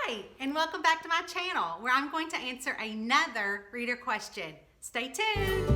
Hi, and welcome back to my channel where I'm going to answer another reader question. Stay tuned.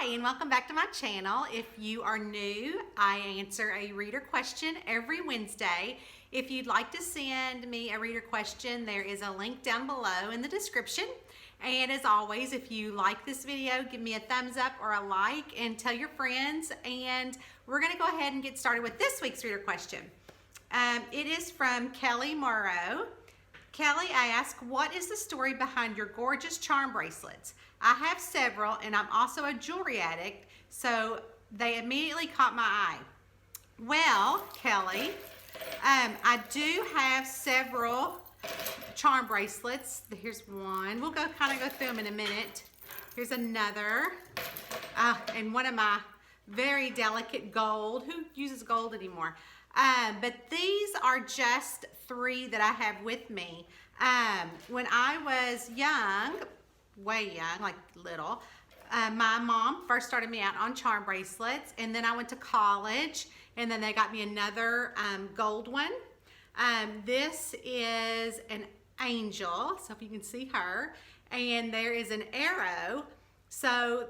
And welcome back to my channel. If you are new, I answer a reader question every Wednesday. If you'd like to send me a reader question, there is a link down below in the description. And as always, if you like this video, give me a thumbs up or a like and tell your friends. And we're going to go ahead and get started with this week's reader question. It is from Kelly Morrow. Kelly asks, what is the story behind your gorgeous charm bracelets? I have several, and I'm also a jewelry addict, so they immediately caught my eye. Well, Kelly, I do have several charm bracelets. Here's one. We'll kind of go through them in a minute. Here's another, and one of my very delicate gold. Who uses gold anymore? But these are just three that I have with me. When I was young, way young, like little, my mom first started me out on charm bracelets, and then I went to college, and then they got me another gold one. This is an angel, so if you can see her, and there is an arrow. So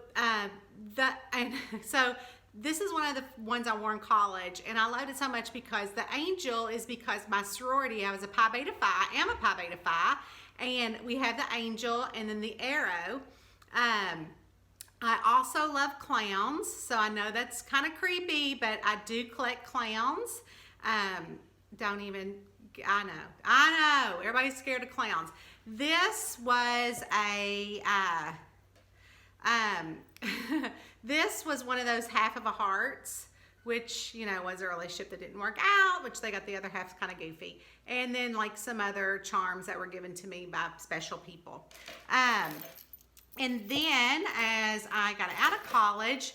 this is one of the ones I wore in college, and I loved it so much because the angel is because my sorority, I was a Pi Beta Phi, I am a Pi Beta Phi, and we have the angel and then the arrow. I also love clowns, so I know that's kind of creepy, but I do collect clowns. I know, everybody's scared of clowns. This was a, this was one of those half of a hearts, which, you know, was a relationship that didn't work out, which they got the other half kind of goofy. And then like some other charms that were given to me by special people. And then as I got out of college,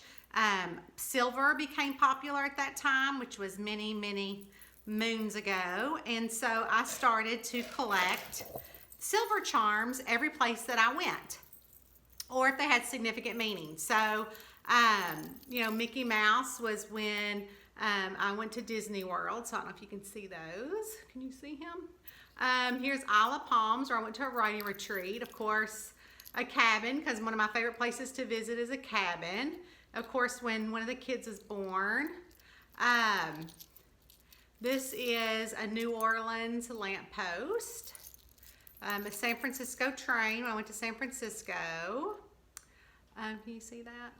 silver became popular at that time, which was many, many moons ago. And so I started to collect silver charms every place that I went, or if they had significant meaning. So, you know, Mickey Mouse was when I went to Disney World. So I don't know if you can see those. Can you see him? Here's Isle of Palms, where I went to a writing retreat. Of course, a cabin, because one of my favorite places to visit is a cabin. Of course, when one of the kids is born. This is a New Orleans lamppost. A San Francisco train when I went to San Francisco. Can you see that?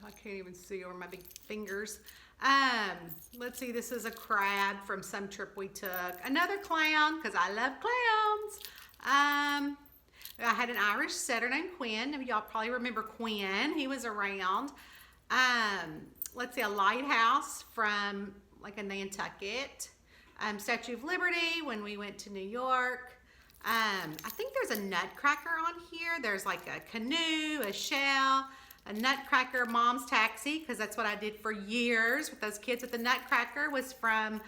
I can't even see over my big fingers. Let's see, this is a crab from some trip we took. Another clown, because I love clowns. I had an Irish setter named Quinn. Y'all probably remember Quinn. He was around. Let's see, a lighthouse from like a Nantucket. Statue of Liberty when we went to New York. I think there's a nutcracker on here. There's like a canoe, a shell, a nutcracker, mom's taxi, because that's what I did for years with those kids. But the nutcracker was from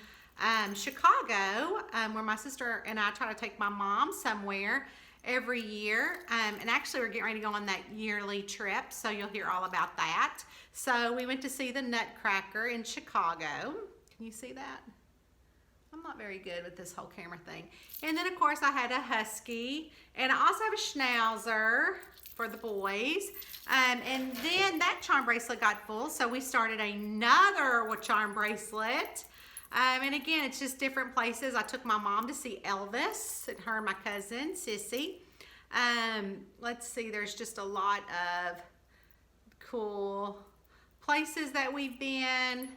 Chicago, where my sister and I try to take my mom somewhere every year. And actually we're getting ready to go on that yearly trip, so you'll hear all about that. So we went to see the nutcracker in Chicago. Can you see that? I'm not very good with this whole camera thing. And then of course I had a husky, and I also have a schnauzer for the boys. And then that charm bracelet got full, so we started another charm bracelet. And again, it's just different places. I took my mom to see Elvis, and her and my cousin Sissy. Let's see, there's just a lot of cool places that we've been.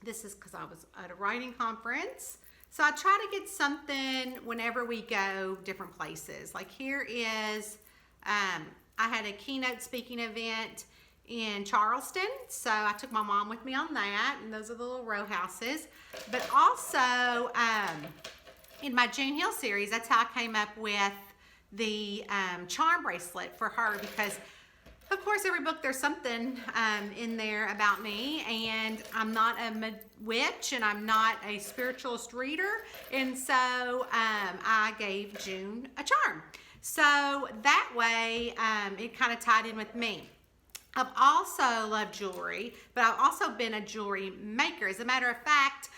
This is because I was at a writing conference. So I try to get something whenever we go different places. Like here is, I had a keynote speaking event in Charleston. So I took my mom with me on that, and those are the little row houses. But also in my June Hill series, that's how I came up with the charm bracelet for her, because of course every book there's something in there about me, and I'm not a witch and I'm not a spiritualist reader, and so I gave June a charm. So that way it kind of tied in with me. I've also loved jewelry, but I've also been a jewelry maker. As a matter of fact,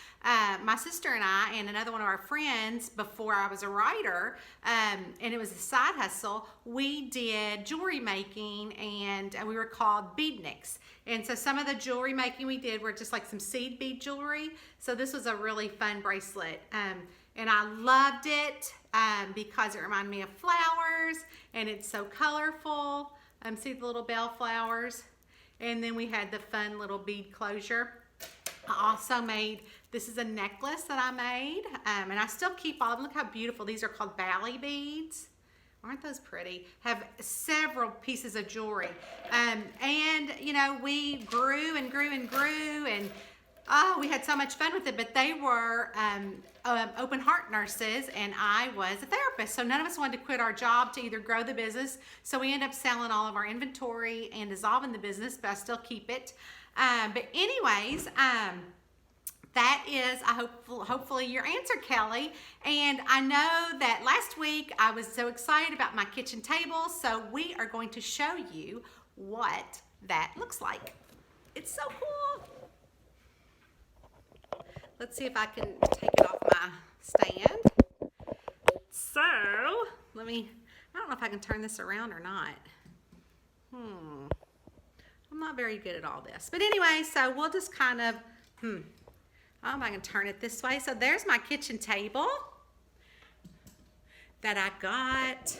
my sister and I and another one of our friends, before I was a writer, and it was a side hustle, we did jewelry making, and we were called beadniks. And so some of the jewelry making we did were just like some seed bead jewelry. So this was a really fun bracelet. And I loved it because it reminded me of flowers, and it's so colorful. See the little bell flowers? And then we had the fun little bead closure. I also made, this is a necklace that I made, and I still keep all of them. Look how beautiful. These are called Bally beads. Aren't those pretty? Have several pieces of jewelry. And, you know, we grew and grew and grew, and oh, we had so much fun with it. But they were open heart nurses, and I was a therapist. So none of us wanted to quit our job to either grow the business. So we ended up selling all of our inventory and dissolving the business, but I still keep it. But anyways, that is, hopefully your answer, Kelly. And I know that last week I was so excited about my kitchen table, so we are going to show you what that looks like. It's so cool. Let's see if I can take it off my stand. So, I don't know if I can turn this around or not. I'm not very good at all this. But anyway, so we'll just kind of, I don't know if I can turn it this way. So there's my kitchen table that I got.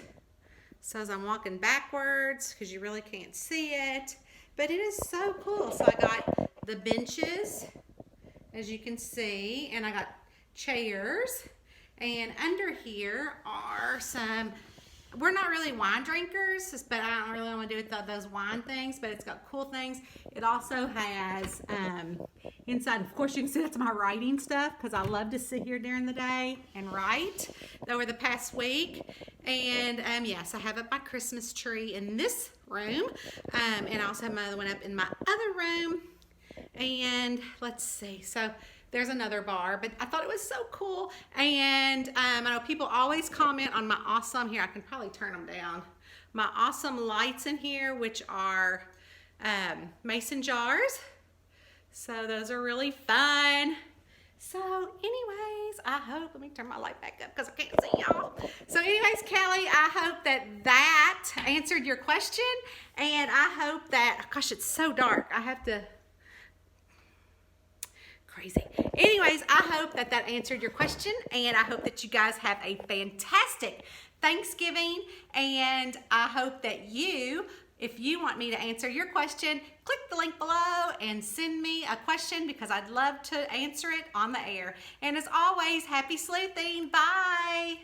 So as I'm walking backwards, because you really can't see it, but it is so cool. So I got the benches, as you can see, and I got chairs, and under here are some, we're not really wine drinkers, but I don't really want to do with those wine things, but it's got cool things. It also has inside, of course you can see that's my writing stuff, because I love to sit here during the day and write over the past week. And yes, I have up my Christmas tree in this room, and I also have my other one up in my other room. And let's see, so there's another bar, but I thought it was so cool. And I know people always comment on my awesome, here I can probably turn them down, my awesome lights in here, which are mason jars. So those are really fun. So anyways, I hope, let me turn my light back up because I can't see y'all. So anyways, Kelly, I hope that answered your question, and I hope that, gosh, it's so dark, I have to, crazy. Anyways, I hope that answered your question, and I hope that you guys have a fantastic Thanksgiving, and I hope that if you want me to answer your question, click the link below and send me a question, because I'd love to answer it on the air. And as always, happy sleuthing. Bye.